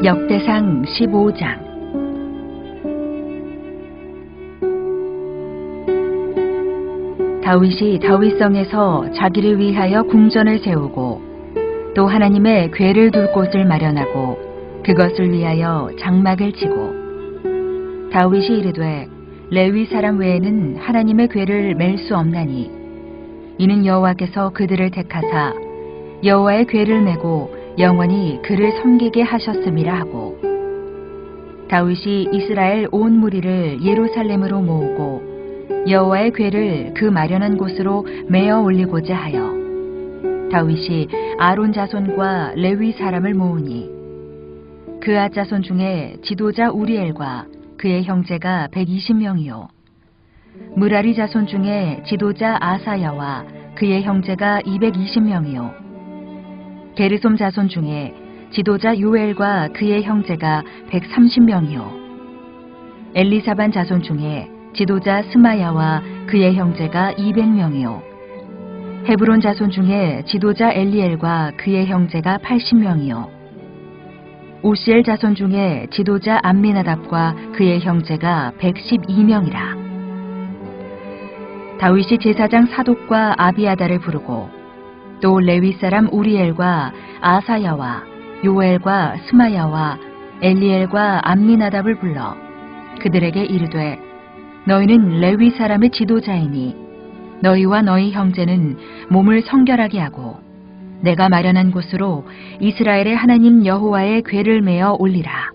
역대상 15장. 다윗이 다윗성에서 자기를 위하여 궁전을 세우고 또 하나님의 궤를 둘 곳을 마련하고 그것을 위하여 장막을 치고, 다윗이 이르되 레위 사람 외에는 하나님의 궤를 맬 수 없나니 이는 여호와께서 그들을 택하사 여호와의 궤를 메고 영원히 그를 섬기게 하셨음이라 하고, 다윗이 이스라엘 온 무리를 예루살렘으로 모으고 여호와의 궤를 그 마련한 곳으로 메어 올리고자 하여 다윗이 아론 자손과 레위 사람을 모으니 그앗 자손 중에 지도자 우리엘과 그의 형제가 120명이요 무라리 자손 중에 지도자 아사야와 그의 형제가 220명이요 게르솜 자손 중에 지도자 요엘과 그의 형제가 130명이요 엘리사반 자손 중에 지도자 스마야와 그의 형제가 200명이요 헤브론 자손 중에 지도자 엘리엘과 그의 형제가 80명이요 우시엘 자손 중에 지도자 암미나답과 그의 형제가 112명이라. 다윗이 제사장 사독과 아비아다를 부르고 또 레위 사람 우리엘과 아사야와 요엘과 스마야와 엘리엘과 암미나답을 불러 그들에게 이르되 너희는 레위 사람의 지도자이니 너희와 너희 형제는 몸을 성결하게 하고 내가 마련한 곳으로 이스라엘의 하나님 여호와의 궤를 메어 올리라.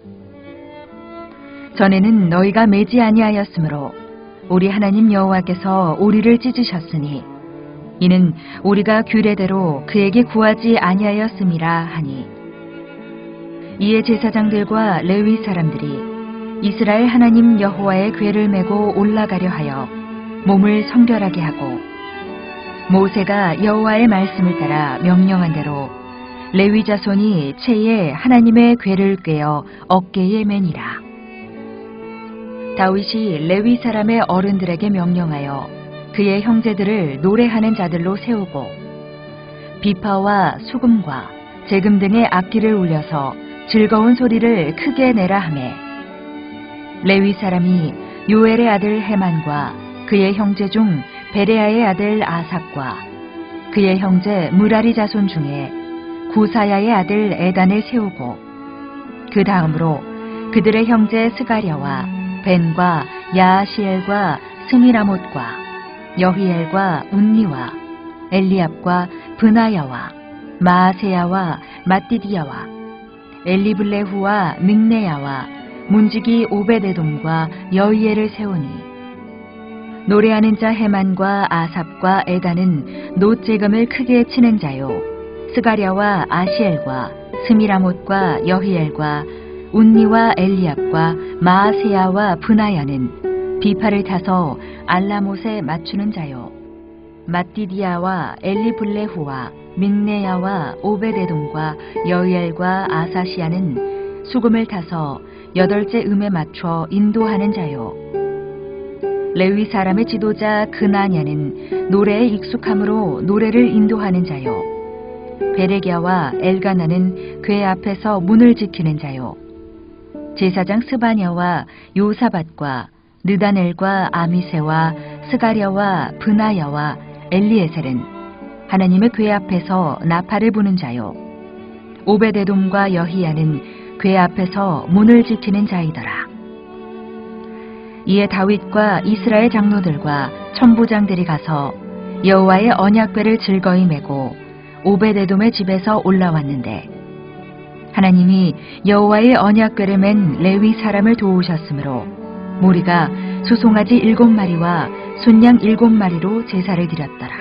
전에는 너희가 매지 아니하였으므로 우리 하나님 여호와께서 우리를 찢으셨으니 이는 우리가 규례대로 그에게 구하지 아니하였음이라 하니, 이에 제사장들과 레위 사람들이 이스라엘 하나님 여호와의 궤를 메고 올라가려 하여 몸을 성결하게 하고, 모세가 여호와의 말씀을 따라 명령한 대로 레위 자손이 채에 하나님의 궤를 꿰어 어깨에 매니라. 다윗이 레위 사람의 어른들에게 명령하여 그의 형제들을 노래하는 자들로 세우고 비파와 수금과 제금 등의 악기를 울려서 즐거운 소리를 크게 내라 하매, 레위 사람이 요엘의 아들 헤만과 그의 형제 중 베레아의 아들 아삽과 그의 형제 무라리 자손 중에 구사야의 아들 에단을 세우고, 그 다음으로 그들의 형제 스가랴와 벤과 야하시엘과 스미라못과 여히엘과 운니와 엘리압과 브나야와 마아세야와 마띠디야와 엘리블레후와 믹네야와 문지기 오베데돔과 여히엘을 세우니, 노래하는 자 헤만과 아삽과 에단은 놋재금을 크게 치는 자요 스가랴와 아시엘과 스미라못과 여히엘과 운니와 엘리압과 마아세야와 브나야는 비파를 타서 알라못에 맞추는 자요 마띠디야와 엘리블레후와 믹네야와 오베데돔과 여히엘과 아사시아는 수금을 타서 8째 음에 맞춰 인도하는 자요 레위 사람의 지도자 그나냐는 노래에 익숙함으로 노래를 인도하는 자요 베레갸와 엘가나는 궤 앞에서 문을 지키는 자요 제사장 스바냐와 요사밧과 느다넬과 아미세와 스가랴와 브나야와 엘리에셀은 하나님의 궤 앞에서 나팔을 부는 자요 오베데돔과 여히야는 궤 앞에서 문을 지키는 자이더라. 이에 다윗과 이스라엘 장로들과 천부장들이 가서 여호와의 언약궤를 즐거이 메고 오베데돔의 집에서 올라왔는데, 하나님이 여호와의 언약궤를 맨 레위 사람을 도우셨으므로 무리가 수송아지 7마리와 순양 7마리로 제사를 드렸더라.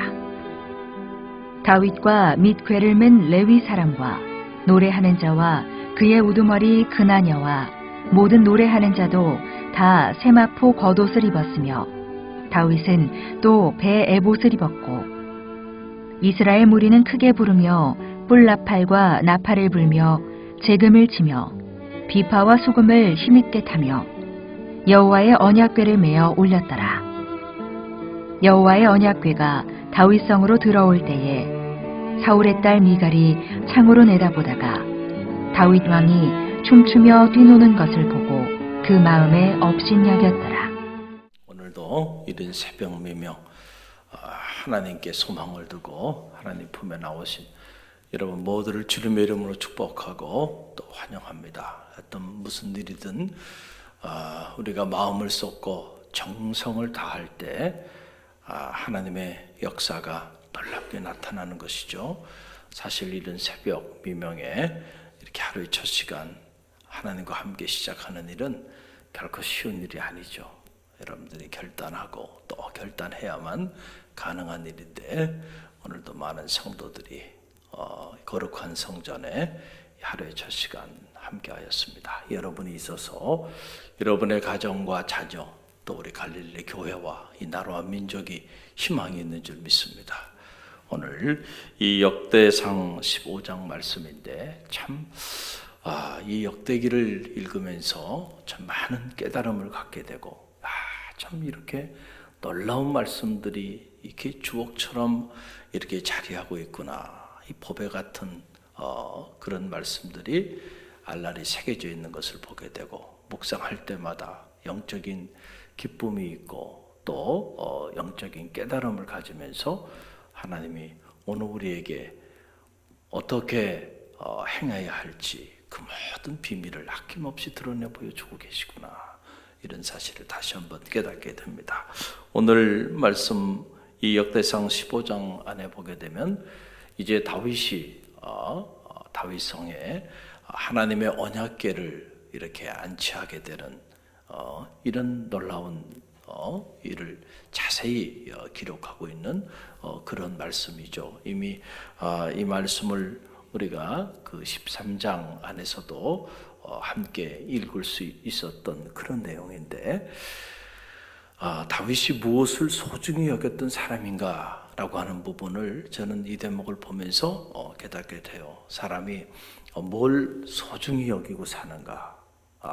다윗과 및 궤를 맨 레위 사람과 노래하는 자와 그의 우두머리 그나냐와 모든 노래하는 자도 다 세마포 겉옷을 입었으며, 다윗은 또 배 에봇을 입었고, 이스라엘 무리는 크게 부르며 뿔나팔과 나팔을 불며 재금을 치며 비파와 수금을 힘있게 타며 여호와의 언약궤를 메어 올렸더라. 여호와의 언약궤가 다윗성으로 들어올 때에 사울의 딸 미갈이 창으로 내다보다가 다윗 왕이 춤추며 뛰노는 것을 보고 그 마음에 업신여겼더라. 오늘도 이른 새벽 미명 하나님께 소망을 두고 하나님 품에 나오신 여러분 모두를 주님의 이름으로 축복하고 또 환영합니다. 어떤 무슨 일이든 우리가 마음을 쏟고 정성을 다할 때 하나님의 역사가 놀랍게 나타나는 것이죠. 사실 이른 새벽 미명에 이렇게 하루의 첫 시간 하나님과 함께 시작하는 일은 결코 쉬운 일이 아니죠. 여러분들이 결단하고 또 결단해야만 가능한 일인데 오늘도 많은 성도들이 거룩한 성전에 하루의 첫 시간 함께 하였습니다. 여러분이 있어서 여러분의 가정과 자녀 또 우리 갈릴리 교회와 이 나라와 민족이 희망이 있는 줄 믿습니다. 오늘 이 역대상 15장 말씀인데 이 역대기를 읽으면서 참 많은 깨달음을 갖게 되고 참 이렇게 놀라운 말씀들이 이렇게 주옥처럼 이렇게 자리하고 있구나. 이 보배 같은 그런 말씀들이 알알이 새겨져 있는 것을 보게 되고 묵상할 때마다 영적인 기쁨이 있고 또 영적인 깨달음을 가지면서 하나님이 오늘 우리에게 어떻게 행해야 할지 그 모든 비밀을 아낌없이 드러내 보여주고 계시구나. 이런 사실을 다시 한번 깨닫게 됩니다. 오늘 말씀 이 역대상 15장 안에 보게 되면 이제 다윗이 다윗성에 하나님의 언약궤를 이렇게 안치하게 되는 이런 놀라운 일을 자세히 기록하고 있는 그런 말씀이죠. 이미 이 말씀을 우리가 그 13장 안에서도 함께 읽을 수 있었던 그런 내용인데 다윗이 무엇을 소중히 여겼던 사람인가 라고 하는 부분을 저는 이 대목을 보면서 깨닫게 돼요. 사람이 뭘 소중히 여기고 사는가,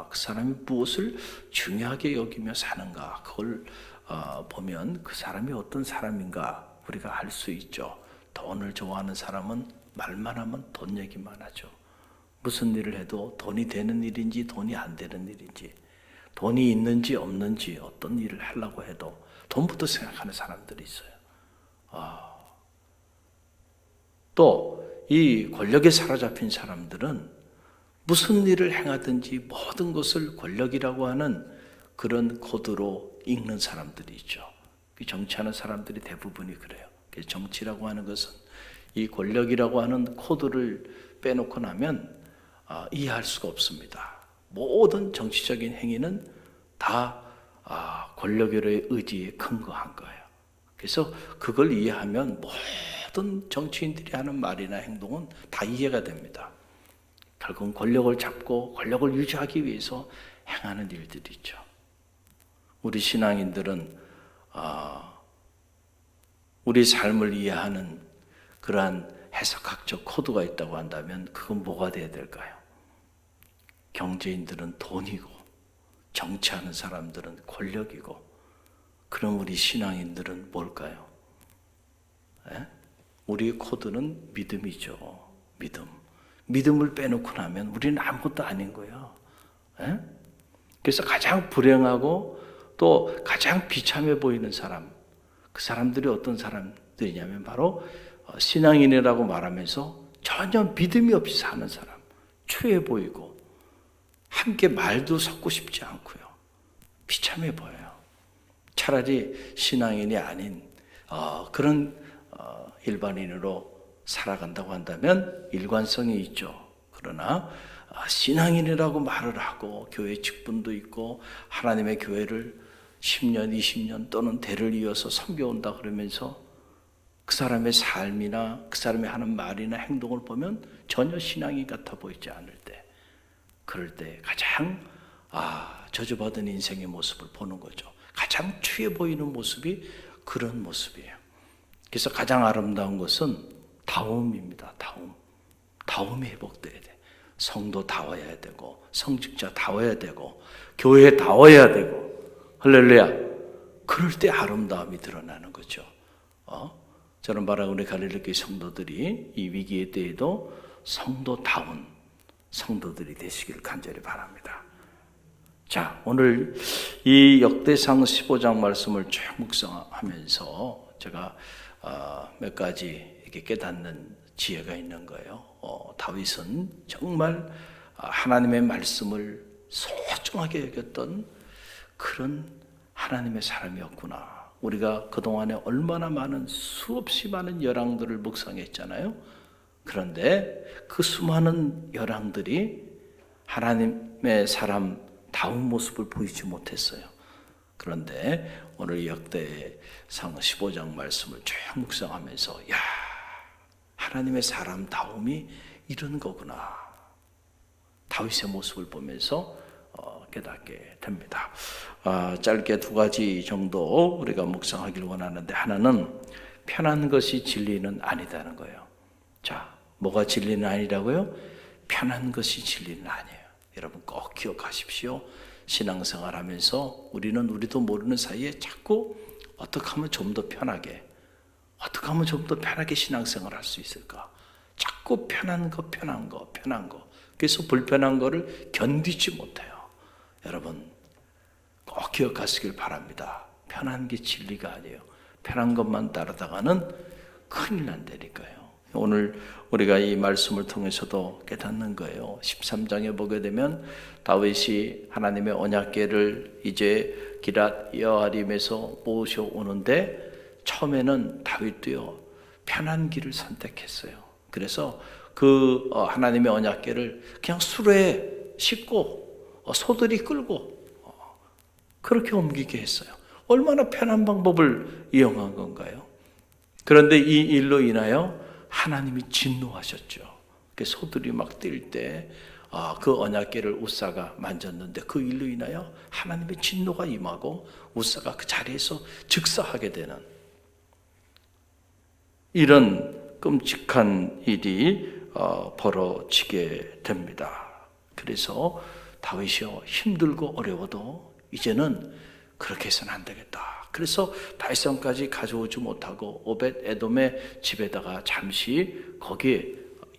그 사람이 무엇을 중요하게 여기며 사는가, 그걸 보면 그 사람이 어떤 사람인가 우리가 알 수 있죠. 돈을 좋아하는 사람은 말만 하면 돈 얘기만 하죠. 무슨 일을 해도 돈이 되는 일인지 돈이 안 되는 일인지, 돈이 있는지 없는지, 어떤 일을 하려고 해도 돈부터 생각하는 사람들이 있어요. 또 이 권력에 사로잡힌 사람들은 무슨 일을 행하든지 모든 것을 권력이라고 하는 그런 코드로 읽는 사람들이 있죠. 정치하는 사람들이 대부분이 그래요. 정치라고 하는 것은 이 권력이라고 하는 코드를 빼놓고 나면 이해할 수가 없습니다. 모든 정치적인 행위는 다 권력의 의지에 근거한 거예요. 그래서 그걸 이해하면 모든 정치인들이 하는 말이나 행동은 다 이해가 됩니다. 결국은 권력을 잡고 권력을 유지하기 위해서 행하는 일들이 있죠. 우리 신앙인들은 우리 삶을 이해하는 그러한 해석학적 코드가 있다고 한다면 그건 뭐가 돼야 될까요? 경제인들은 돈이고 정치하는 사람들은 권력이고, 그럼 우리 신앙인들은 뭘까요? 우리 코드는 믿음이죠. 믿음을 빼놓고 나면 우리는 아무것도 아닌 거예요. 그래서 가장 불행하고 또 가장 비참해 보이는 사람, 그 사람들이 어떤 사람들이냐면 바로 신앙인이라고 말하면서 전혀 믿음이 없이 사는 사람, 추해 보이고 함께 말도 섞고 싶지 않고요, 비참해 보여요. 차라리 신앙인이 아닌 그런 일반인으로 살아간다고 한다면 일관성이 있죠. 그러나 신앙인이라고 말을 하고 교회 직분도 있고 하나님의 교회를 10년, 20년 또는 대를 이어서 섬겨온다 그러면서 그 사람의 삶이나 그 사람이 하는 말이나 행동을 보면 전혀 신앙인 같아 보이지 않을 때, 그럴 때 가장 저주받은 인생의 모습을 보는 거죠. 가장 추해 보이는 모습이 그런 모습이에요. 그래서 가장 아름다운 것은 다움입니다. 다움이 회복돼야 돼. 성도 다워야 되고 성직자 다워야 되고 교회 다워야 되고, 할렐루야. 그럴 때 아름다움이 드러나는 거죠. 저는 바로 우리 갈릴리 교회 성도들이 이 위기의 때에도 성도다운 성도들이 되시길 간절히 바랍니다. 자, 오늘 이 역대상 15장 말씀을 쭉 묵상하면서 제가 몇 가지 이렇게 깨닫는 지혜가 있는 거예요. 다윗은 정말 하나님의 말씀을 소중하게 여겼던 그런 하나님의 사람이었구나. 우리가 그동안에 얼마나 많은 수없이 많은 열왕들을 묵상했잖아요. 그런데 그 수많은 열왕들이 하나님의 사람 다운 모습을 보이지 못했어요. 그런데 오늘 역대상 15장 말씀을 쭉 묵상하면서 야, 하나님의 사람 다움이 이런 거구나. 다윗의 모습을 보면서 깨닫게 됩니다. 짧게 두 가지 정도 우리가 묵상하길 원하는데, 하나는 편한 것이 진리는 아니다는 거예요. 자, 뭐가 진리는 아니라고요? 편한 것이 진리는 아니에요. 여러분 꼭 기억하십시오. 신앙생활 하면서 우리도 모르는 사이에 자꾸 어떻게 하면 좀 더 편하게, 어떻게 하면 좀 더 편하게 신앙생활 할 수 있을까? 자꾸 편한 거. 그래서 불편한 거를 견디지 못해요. 여러분 꼭 기억하시길 바랍니다. 편한 게 진리가 아니에요. 편한 것만 따르다가는 큰일 난다니까요. 오늘 우리가 이 말씀을 통해서도 깨닫는 거예요. 13장에 보게 되면 다윗이 하나님의 언약궤를 이제 기럇 여아림에서 모셔오는데, 처음에는 다윗도요 편한 길을 선택했어요. 그래서 그 하나님의 언약궤를 그냥 수레에 싣고 소들이 끌고 그렇게 옮기게 했어요. 얼마나 편한 방법을 이용한 건가요? 그런데 이 일로 인하여 하나님이 진노하셨죠. 소들이 막 뛸 때 그 언약궤를 우사가 만졌는데, 그 일로 인하여 하나님의 진노가 임하고 우사가 그 자리에서 즉사하게 되는 이런 끔찍한 일이 벌어지게 됩니다. 그래서 다윗이요, 힘들고 어려워도 이제는 그렇게 해서는 안 되겠다. 그래서 다윗성까지 가져오지 못하고 오벳 에돔의 집에다가 잠시 거기에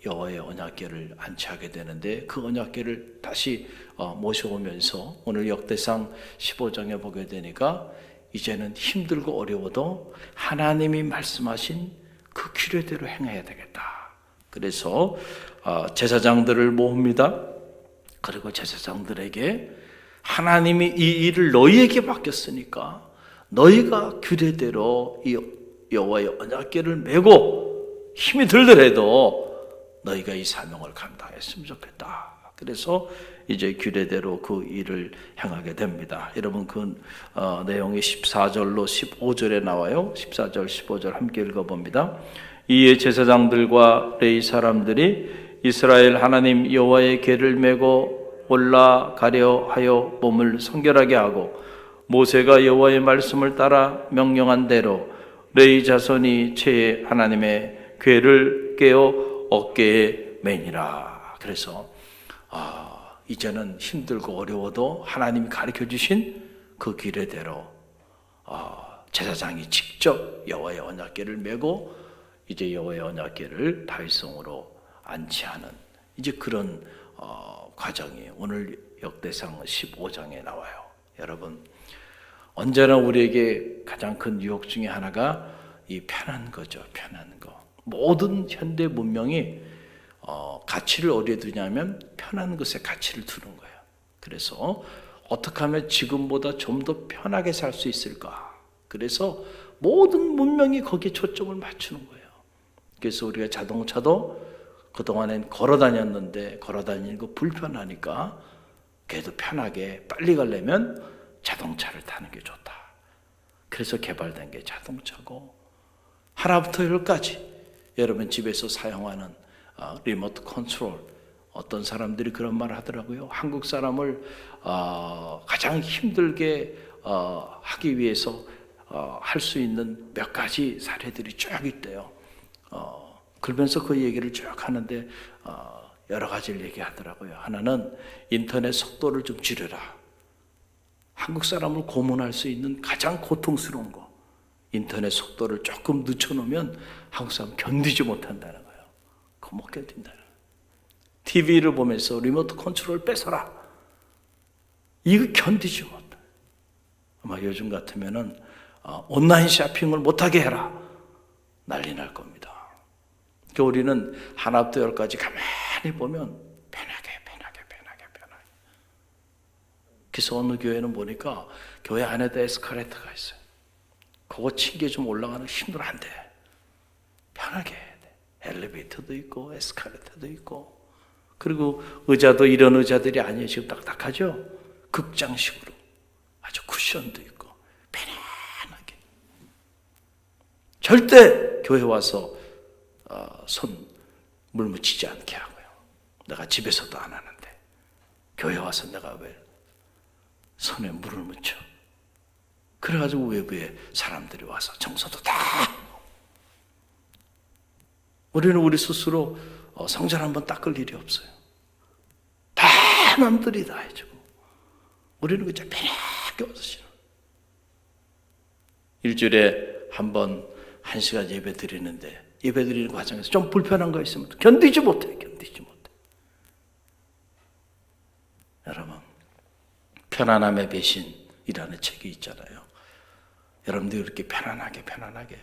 여호와의 언약궤를 안치하게 되는데, 그 언약궤를 다시 모셔오면서 오늘 역대상 15장에 보게 되니까 이제는 힘들고 어려워도 하나님이 말씀하신 그 규례대로 행해야 되겠다. 그래서 제사장들을 모읍니다. 그리고 제사장들에게 하나님이 이 일을 너희에게 맡겼으니까 너희가 규례대로 이 여호와의 언약궤를 메고 힘이 들더라도 너희가 이 사명을 감당했으면 좋겠다. 그래서 이제 규례대로 그 일을 행하게 됩니다. 여러분 그 내용이 14절로 15절에 나와요. 14절 15절 함께 읽어봅니다. 이에 제사장들과 레위 사람들이 이스라엘 하나님 여호와의 궤를 메고 올라가려 하여 몸을 성결하게 하고, 모세가 여호와의 말씀을 따라 명령한 대로 레위 자손이 채에 하나님의 궤를 깨어 어깨에 매니라. 그래서 이제는 힘들고 어려워도 하나님이 가르쳐 주신 그 규례대로 제사장이 직접 여호와의 언약궤를 메고 이제 여호와의 언약궤를 다윗성으로 안치하는 이제 그런 과정이 오늘 역대상 15장에 나와요. 여러분 언제나 우리에게 가장 큰 유혹 중에 하나가 이 편한 거죠. 편한 거. 모든 현대 문명이 가치를 어디에 두냐면 편한 것에 가치를 두는 거예요. 그래서 어떻게 하면 지금보다 좀 더 편하게 살 수 있을까? 그래서 모든 문명이 거기에 초점을 맞추는 거예요. 그래서 우리가 자동차도 그동안엔 걸어 다녔는데 걸어 다니는 거 불편하니까 그래도 편하게 빨리 가려면 자동차를 타는 게 좋다. 그래서 개발된 게 자동차고, 하나부터 열까지 여러분 집에서 사용하는 리모트 컨트롤, 어떤 사람들이 그런 말을 하더라고요. 한국 사람을 가장 힘들게 하기 위해서 할 수 있는 몇 가지 사례들이 쭉 있대요. 그러면서 그 얘기를 쭉 하는데 여러 가지를 얘기하더라고요. 하나는 인터넷 속도를 좀 줄여라. 한국 사람을 고문할 수 있는 가장 고통스러운 거, 인터넷 속도를 조금 늦춰놓으면 한국 사람 견디지 못한다는 거예요. 그거 못 견딘다는 거예요. TV를 보면서 리모트 컨트롤 뺏어라. 이거 견디지 못해. 아마 요즘 같으면은 온라인 쇼핑을 못하게 해라. 난리 날 겁니다. 그러니까 우리는 하나부터 열까지 가만히 보면 편하게. 그래서 어느 교회는 보니까 교회 안에도 에스컬레이터가 있어요. 그거 층계 좀 올라가는 힘들어 안 돼. 편하게 해야 돼. 엘리베이터도 있고 에스컬레이터도 있고, 그리고 의자도 이런 의자들이 아니에요. 지금 딱딱하죠? 극장식으로 아주 쿠션도 있고 편안하게. 절대 교회 와서 손 물 묻히지 않게 하고요. 내가 집에서도 안 하는데 교회 와서 내가 왜 손에 물을 묻혀? 그래가지고 외부에 사람들이 와서 청소도 다 하고. 우리는 우리 스스로 성전 한번 닦을 일이 없어요. 다 남들이 다 해주고 우리는 그냥 편하게 와서 쉬는. 일주일에 한 번 1시간 예배 드리는데 예배 드리는 과정에서 좀 불편한 거 있으면 견디지 못해. 여러분, 편안함의 배신이라는 책이 있잖아요. 여러분들이 이렇게 편안하게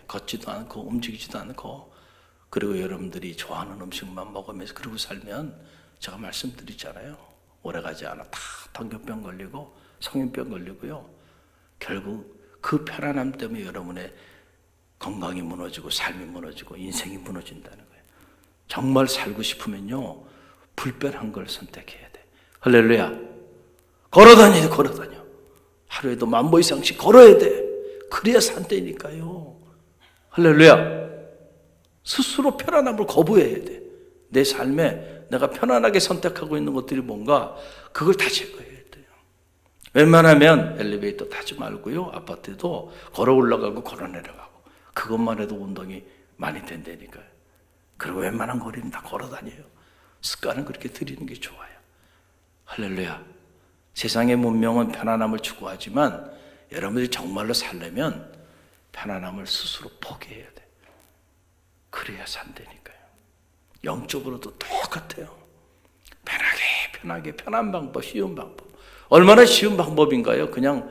걷지도 않고 움직이지도 않고, 그리고 여러분들이 좋아하는 음식만 먹으면서 그러고 살면 제가 말씀드리잖아요. 오래가지 않아 다 당뇨병 걸리고 성인병 걸리고요. 결국 그 편안함 때문에 여러분의 건강이 무너지고 삶이 무너지고 인생이 무너진다는 거예요. 정말 살고 싶으면요, 불편한 걸 선택해야 돼. 할렐루야. 걸어다녀. 하루에도 10,000보 이상씩 걸어야 돼. 그래야 산다니까요. 할렐루야. 스스로 편안함을 거부해야 돼. 내 삶에 내가 편안하게 선택하고 있는 것들이 뭔가, 그걸 다 제거해야 돼요. 웬만하면 엘리베이터 타지 말고요, 아파트도 걸어 올라가고 걸어 내려가고, 그것만 해도 운동이 많이 된다니까요. 그리고 웬만한 거리는 다 걸어 다녀요. 습관은 그렇게 들이는 게 좋아요. 할렐루야. 세상의 문명은 편안함을 추구하지만 여러분들이 정말로 살려면 편안함을 스스로 포기해야 돼. 그래야 산다니까요. 영적으로도 똑같아요. 편하게 편한 방법, 쉬운 방법. 얼마나 쉬운 방법인가요? 그냥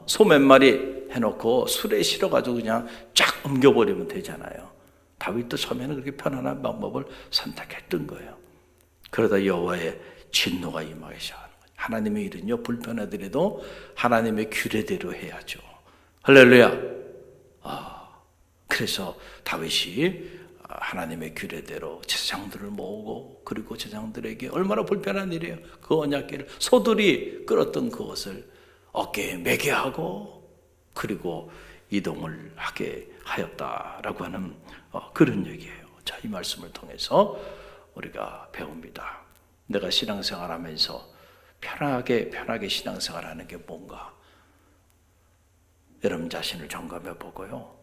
소 몇 마리 해놓고 술에 실어가지고 그냥 쫙 옮겨버리면 되잖아요. 다윗도 처음에는 그렇게 편안한 방법을 선택했던 거예요. 그러다 여호와의 진노가 임하기 시작하는 거예요. 하나님의 일은요, 불편하더라도 하나님의 규례대로 해야죠. 할렐루야. 그래서 다윗이 하나님의 규례대로 제사장들을 모으고, 그리고 제사장들에게 얼마나 불편한 일이에요. 그 언약궤를 소들이 끌었던 그것을 어깨에 매게 하고, 그리고 이동을 하게 하였다라고 하는 그런 얘기예요. 자, 이 말씀을 통해서 우리가 배웁니다. 내가 신앙생활하면서 편하게 신앙생활하는 게 뭔가, 여러분 자신을 점검해 보고요,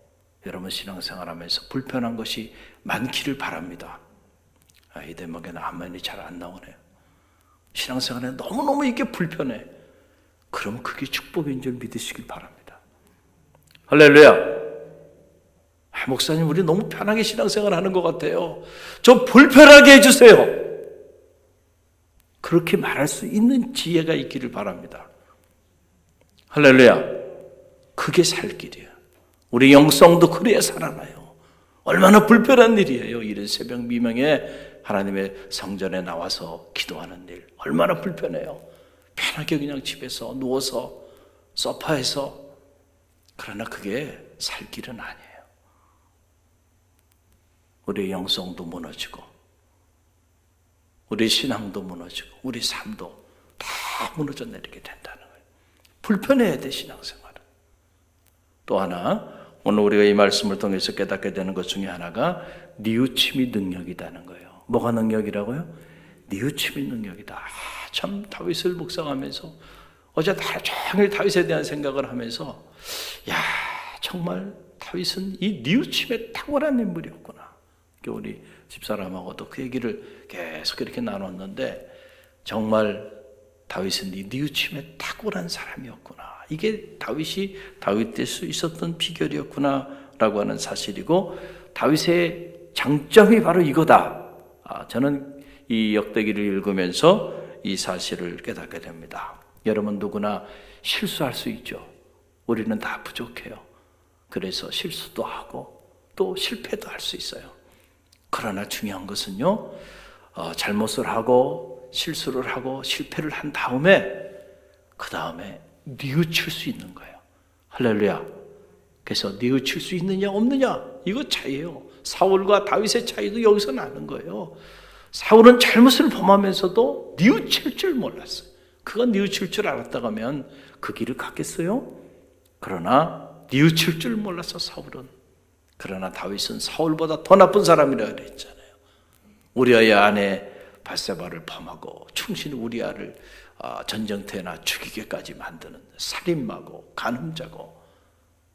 여러분 신앙생활하면서 불편한 것이 많기를 바랍니다. 이 대목에는 아멘이 잘 안 나오네요. 신앙생활에 너무너무 이게 불편해. 그럼 그게 축복인 줄 믿으시길 바랍니다. 할렐루야. 목사님, 우리 너무 편하게 신앙생활 하는 것 같아요. 좀 불편하게 해주세요. 그렇게 말할 수 있는 지혜가 있기를 바랍니다. 할렐루야. 그게 살 길이에요. 우리 영성도 그래야 살아나요. 얼마나 불편한 일이에요. 이른 새벽 미명에 하나님의 성전에 나와서 기도하는 일. 얼마나 불편해요. 편하게 그냥 집에서 누워서 소파에서. 그러나 그게 살 길은 아니에요. 우리의 영성도 무너지고, 우리 신앙도 무너지고, 우리 삶도 다 무너져 내리게 된다는 거예요. 불편해야 돼, 신앙생활은. 또 하나, 오늘 우리가 이 말씀을 통해서 깨닫게 되는 것 중에 하나가 뉘우침이 능력이라는 거예요. 뭐가 능력이라고요? 뉘우침이 능력이다. 참 다윗을 묵상하면서 어제 하루 종일 다윗에 대한 생각을 하면서, 정말 다윗은 이 뉘우침에 탁월한 인물이었구나. 우리 집사람하고도 그 얘기를 계속 이렇게 나눴는데, 정말 다윗은 이 뉘우침에 탁월한 사람이었구나. 이게 다윗이 다윗 될 수 있었던 비결이었구나 라고 하는 사실이고, 다윗의 장점이 바로 이거다. 저는 이 역대기를 읽으면서 이 사실을 깨닫게 됩니다. 여러분 누구나 실수할 수 있죠. 우리는 다 부족해요. 그래서 실수도 하고 또 실패도 할 수 있어요. 그러나 중요한 것은요, 잘못을 하고 실수를 하고 실패를 한 다음에 그 다음에 뉘우칠 수 있는 거예요. 할렐루야. 그래서 뉘우칠 수 있느냐 없느냐 이거 차이예요. 사울과 다윗의 차이도 여기서 나는 거예요. 사울은 잘못을 범하면서도 뉘우칠 줄 몰랐어요. 그건 뉘우칠 줄 알았다고 하면 그 길을 갔겠어요? 그러나 뉘우칠 줄 몰랐어 사울은. 그러나 다윗은 사울보다 더 나쁜 사람이라 그랬잖아요. 우리아의 아내 바세바를 범하고 충신 우리아를 전쟁터에나 죽이게까지 만드는 살인마고 간음자고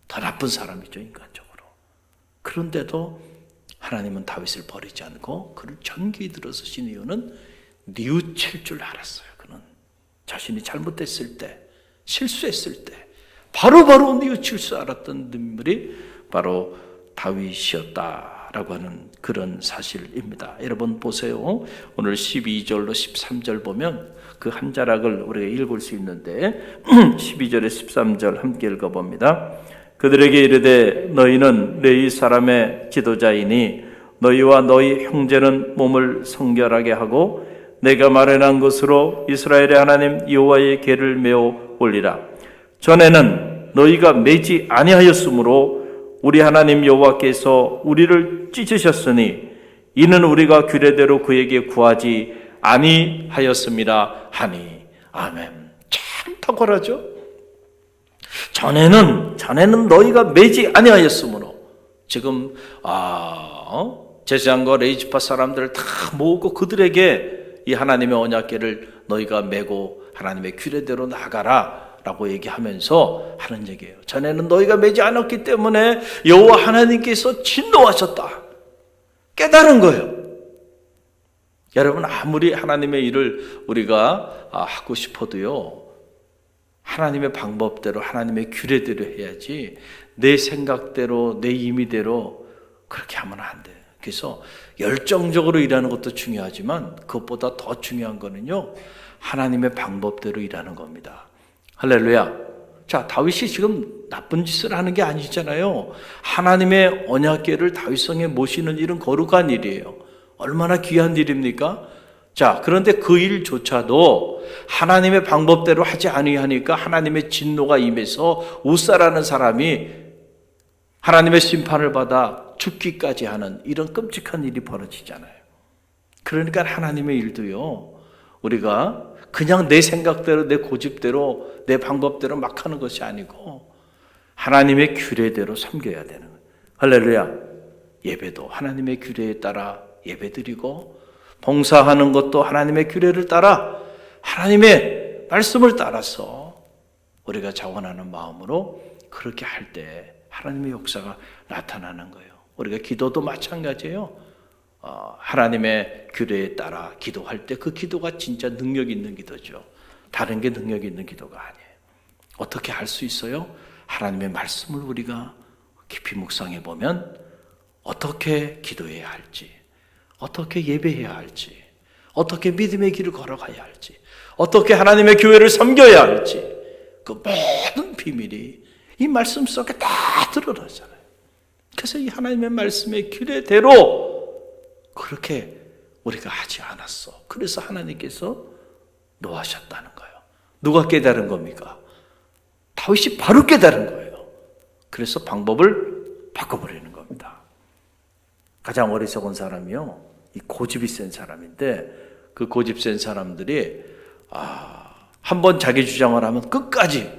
더 나쁜 사람이죠, 인간적으로. 그런데도 하나님은 다윗을 버리지 않고 그를 전기 들어서신 이유는 뉘우칠 줄 알았어요. 그는 자신이 잘못했을 때, 실수했을 때 바로바로 뉘우칠 수 알았던 인물이 바로 다윗이었다라고 하는 그런 사실입니다. 여러분 보세요. 오늘 12절로 13절 보면 그 한 자락을 우리가 읽을 수 있는데 12절에 13절 함께 읽어봅니다. 그들에게 이르되 너희는 레위 사람의 지도자이니 너희와 너희 형제는 몸을 성결하게 하고 내가 마련한 것으로 이스라엘의 하나님 여호와의 궤를 메어 올리라. 전에는 너희가 매지 아니하였으므로 우리 하나님 여호와께서 우리를 찢으셨으니 이는 우리가 규례대로 그에게 구하지 아니하였음이라 하니. 아멘. 참 탁월하죠. 전에는 너희가 매지 아니하였으므로. 지금 제사장과 레위지파 사람들을 다 모으고 그들에게 이 하나님의 언약궤를 너희가 메고 하나님의 규례대로 나가라 라고 얘기하면서 하는 얘기예요. 전에는 너희가 매지 않았기 때문에 여호와 하나님께서 진노하셨다. 깨달은 거예요. 여러분 아무리 하나님의 일을 우리가 하고 싶어도요, 하나님의 방법대로 하나님의 규례대로 해야지 내 생각대로 내 임의대로 그렇게 하면 안 돼요. 그래서 열정적으로 일하는 것도 중요하지만 그것보다 더 중요한 거는요, 하나님의 방법대로 일하는 겁니다. 할렐루야. 자, 다윗이 지금 나쁜 짓을 하는 게 아니잖아요. 하나님의 언약궤를 다윗성에 모시는 일은 거룩한 일이에요. 얼마나 귀한 일입니까? 자, 그런데 그 일조차도 하나님의 방법대로 하지 아니하니까 하나님의 진노가 임해서 우사라는 사람이 하나님의 심판을 받아 죽기까지 하는 이런 끔찍한 일이 벌어지잖아요. 그러니까 하나님의 일도요, 우리가 그냥 내 생각대로 내 고집대로 내 방법대로 막 하는 것이 아니고 하나님의 규례대로 섬겨야 되는 거예요. 할렐루야. 예배도 하나님의 규례에 따라 예배드리고 봉사하는 것도 하나님의 규례를 따라 하나님의 말씀을 따라서 우리가 자원하는 마음으로 그렇게 할 때 하나님의 역사가 나타나는 거예요. 우리가 기도도 마찬가지예요. 하나님의 규례에 따라 기도할 때 그 기도가 진짜 능력 있는 기도죠. 다른 게 능력 있는 기도가 아니에요. 어떻게 할 수 있어요? 하나님의 말씀을 우리가 깊이 묵상해 보면 어떻게 기도해야 할지, 어떻게 예배해야 할지, 어떻게 믿음의 길을 걸어가야 할지, 어떻게 하나님의 교회를 섬겨야 할지, 그 모든 비밀이 이 말씀 속에 다 드러나잖아요. 그래서 이 하나님의 말씀의 규례대로 그렇게 우리가 하지 않았어. 그래서 하나님께서 노하셨다는 거예요. 누가 깨달은 겁니까? 다윗이 바로 깨달은 거예요. 그래서 방법을 바꿔버리는 겁니다. 가장 어리석은 사람이요, 이 고집이 센 사람인데, 그 고집 센 사람들이 한번 자기 주장을 하면 끝까지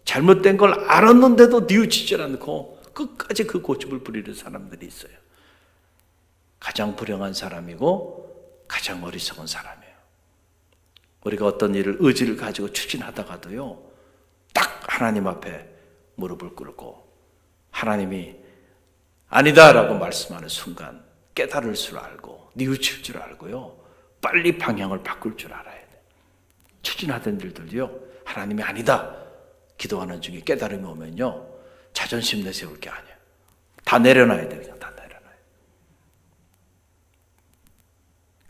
잘못된 걸 알았는데도 뉘우치질 않고 끝까지 그 고집을 부리는 사람들이 있어요. 가장 불행한 사람이고 가장 어리석은 사람이에요. 우리가 어떤 일을 의지를 가지고 추진하다가도요, 딱 하나님 앞에 무릎을 꿇고 하나님이 아니다라고 말씀하는 순간 깨달을 줄 알고 뉘우칠 줄 알고요, 빨리 방향을 바꿀 줄 알아야 돼요. 추진하던 일들도요, 하나님이 아니다 기도하는 중에 깨달음이 오면요, 자존심 내세울 게 아니에요. 다 내려놔야 돼요. 그냥 다 내려놔요.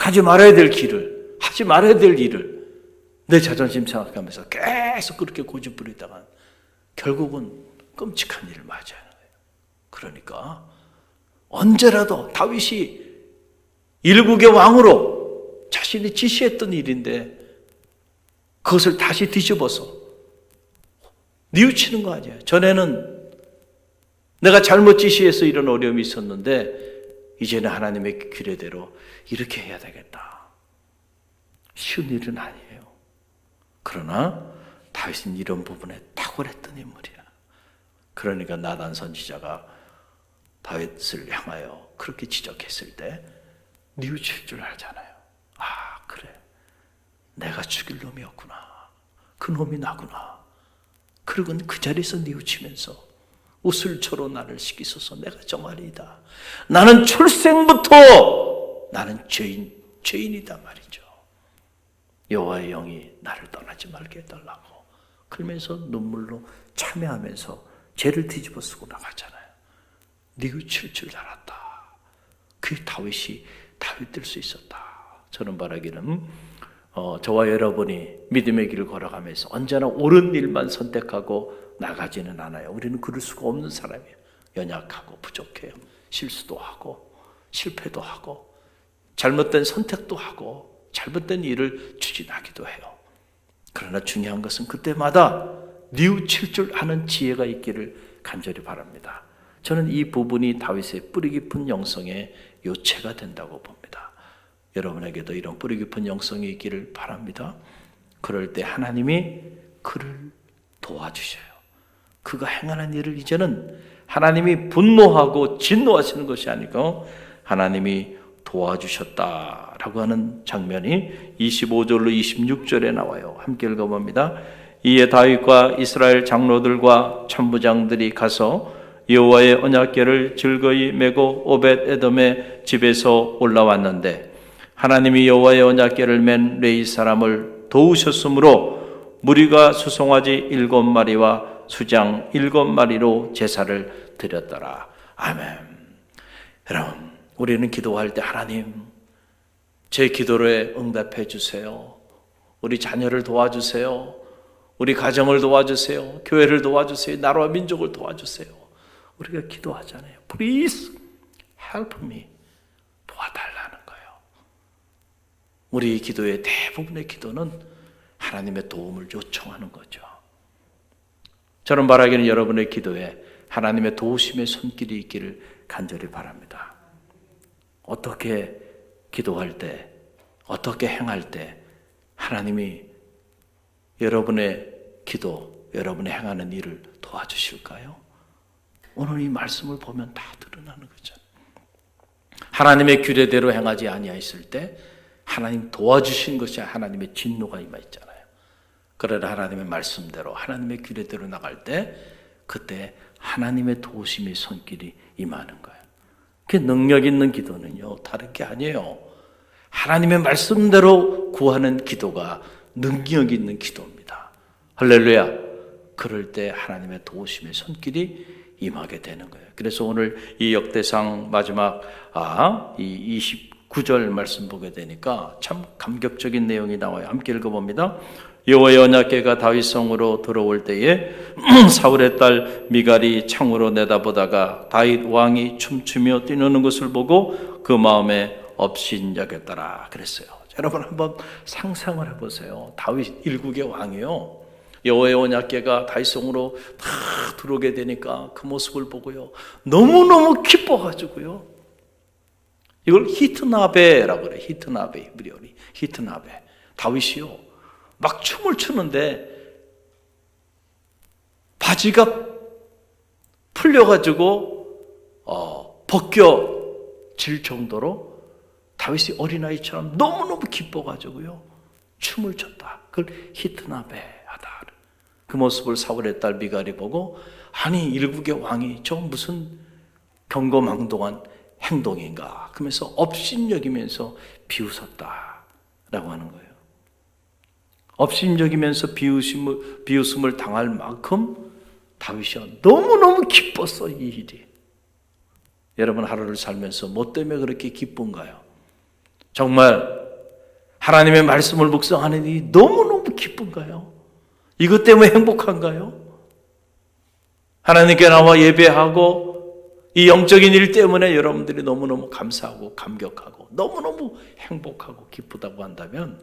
가지 말아야 될 길을, 하지 말아야 될 일을 내 자존심 생각하면서 계속 그렇게 고집부리다가 결국은 끔찍한 일을 맞이하는 거예요. 그러니까 언제라도 다윗이 일국의 왕으로 자신이 지시했던 일인데 그것을 다시 뒤집어서 뉘우치는 거 아니에요. 전에는 내가 잘못 지시해서 이런 어려움이 있었는데 이제는 하나님의 규례대로 이렇게 해야 되겠다. 쉬운 일은 아니에요. 그러나 다윗은 이런 부분에 탁월했던 인물이야. 그러니까 나단 선지자가 다윗을 향하여 그렇게 지적했을 때 뉘우칠 줄 알잖아요. 아, 그래. 내가 죽일 놈이었구나. 그 놈이 나구나. 그러곤 그 자리에서 뉘우치면서 웃을 초로 나를 시키소서. 내가 정말이다. 나는 출생부터 나는 죄인이다 말이죠. 여호와의 영이 나를 떠나지 말게 해달라고 그러면서 눈물로 참회하면서 죄를 뒤집어 쓰고 나가잖아요. 뉘우칠 줄 알았다. 그게 다윗이 다윗 될 수 있었다. 저는 바라기는 저와 여러분이 믿음의 길을 걸어가면서 언제나 옳은 일만 선택하고 나가지는 않아요. 우리는 그럴 수가 없는 사람이에요. 연약하고 부족해요. 실수도 하고 실패도 하고 잘못된 선택도 하고 잘못된 일을 추진하기도 해요. 그러나 중요한 것은 그때마다 뉘우칠 줄 아는 지혜가 있기를 간절히 바랍니다. 저는 이 부분이 다윗의 뿌리 깊은 영성의 요체가 된다고 봅니다. 여러분에게도 이런 뿌리 깊은 영성이 있기를 바랍니다. 그럴 때 하나님이 그를 도와주셔요. 그가 행하는 일을 이제는 하나님이 분노하고 진노하시는 것이 아니고 하나님이 도와주셨다라고 하는 장면이 25절로 26절에 나와요. 함께 읽어봅니다. 이에 다윗과 이스라엘 장로들과 천부장들이 가서 여호와의 언약궤를 즐거이 메고 오벳 에돔의 집에서 올라왔는데 하나님이 여호와의 언약궤를 맨 레위 사람을 도우셨으므로 무리가 수송아지 7마리와 수장 7마리로 제사를 드렸더라. 아멘. 여러분, 우리는 기도할 때 하나님 제 기도에 응답해 주세요. 우리 자녀를 도와주세요. 우리 가정을 도와주세요. 교회를 도와주세요. 나라와 민족을 도와주세요. 우리가 기도하잖아요. Please help me. 도와달라는 거예요. 우리 기도의 대부분의 기도는 하나님의 도움을 요청하는 거죠. 저는 바라기는 여러분의 기도에 하나님의 도우심의 손길이 있기를 간절히 바랍니다. 어떻게 기도할 때, 어떻게 행할 때 하나님이 여러분의 기도, 여러분의 행하는 일을 도와주실까요? 오늘 이 말씀을 보면 다 드러나는 거죠. 하나님의 규례대로 행하지 아니하였을 때 하나님 도와주신 것이 하나님의 진노가 임하였잖아요. 그러나 하나님의 말씀대로 하나님의 규례대로 나갈 때 그때 하나님의 도우심의 손길이 임하는 거예요. 그 능력 있는 기도는요 다른 게 아니에요. 하나님의 말씀대로 구하는 기도가 능력 있는 기도입니다. 할렐루야. 그럴 때 하나님의 도우심의 손길이 임하게 되는 거예요. 그래서 오늘 이 역대상 마지막 이 29절 말씀 보게 되니까 참 감격적인 내용이 나와요. 함께 읽어봅니다. 여호와의 언약궤가 다윗성으로 들어올 때에 사울의 딸 미갈이 창으로 내다보다가 다윗 왕이 춤추며 뛰노는 것을 보고 그 마음에 업신여겼더라 그랬어요. 여러분 한번 상상을 해보세요. 다윗 일국의 왕이요. 여호와의 언약궤가 다윗성으로 다 들어오게 되니까 그 모습을 보고요. 너무너무 기뻐가지고요. 이걸 히트나베라고 그래요. 히트나베, 히브리어리. 히트나베. 다윗이요. 막 춤을 추는데 바지가 풀려가지고 벗겨질 정도로 다윗이 어린아이처럼 너무너무 기뻐가지고요. 춤을 췄다. 그걸 히트나베 하다. 그 모습을 사울의 딸 미갈이 보고 아니 일국의 왕이 저 무슨 경거망동한 행동인가 그러면서 업신여기면서 비웃었다라고 하는 거예요. 업신여기면서 비웃음을 당할 만큼 다윗이 너무너무 기뻤어. 이 일이. 여러분 하루를 살면서 뭐 때문에 그렇게 기쁜가요? 정말 하나님의 말씀을 묵상하는 일이 너무너무 기쁜가요? 이것 때문에 행복한가요? 하나님께 나와 예배하고 이 영적인 일 때문에 여러분들이 너무너무 감사하고 감격하고 너무너무 행복하고 기쁘다고 한다면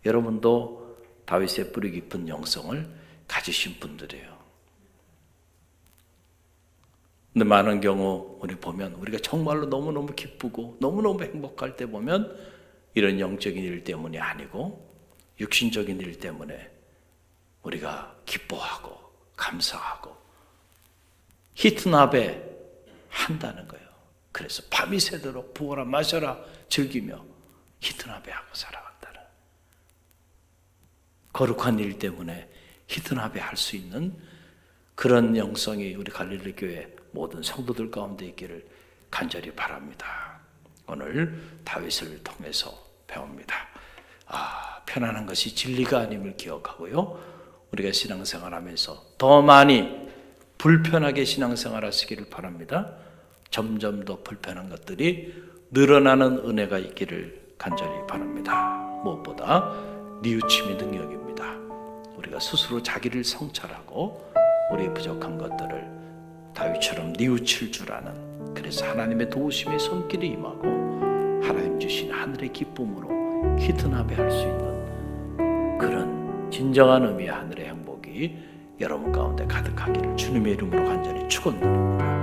여러분도 다윗의 뿌리 깊은 영성을 가지신 분들이에요. 근데 많은 경우 우리 보면 우리가 정말로 너무너무 기쁘고 너무너무 행복할 때 보면 이런 영적인 일 때문이 아니고 육신적인 일 때문에 우리가 기뻐하고 감사하고 히트나베 한다는 거예요. 그래서 밤이 새도록 부어라 마셔라 즐기며 히트나베하고 살아간다는, 거룩한 일 때문에 히트나베 할 수 있는 그런 영성이 우리 갈릴리 교회 모든 성도들 가운데 있기를 간절히 바랍니다. 오늘 다윗을 통해서 배웁니다. 편안한 것이 진리가 아님을 기억하고요. 우리가 신앙생활하면서 더 많이 불편하게 신앙생활하시기를 바랍니다. 점점 더 불편한 것들이 늘어나는 은혜가 있기를 간절히 바랍니다. 무엇보다 뉘우침의 능력입니다. 우리가 스스로 자기를 성찰하고 우리의 부족한 것들을 다윗처럼 뉘우칠 줄 아는, 그래서 하나님의 도우심의 손길이 임하고 하나님 주신 하늘의 기쁨으로 히트나베할 수 있는 그런 진정한 의미의 하늘의 행복이 여러분 가운데 가득하기를 주님의 이름으로 간절히 축원드립니다.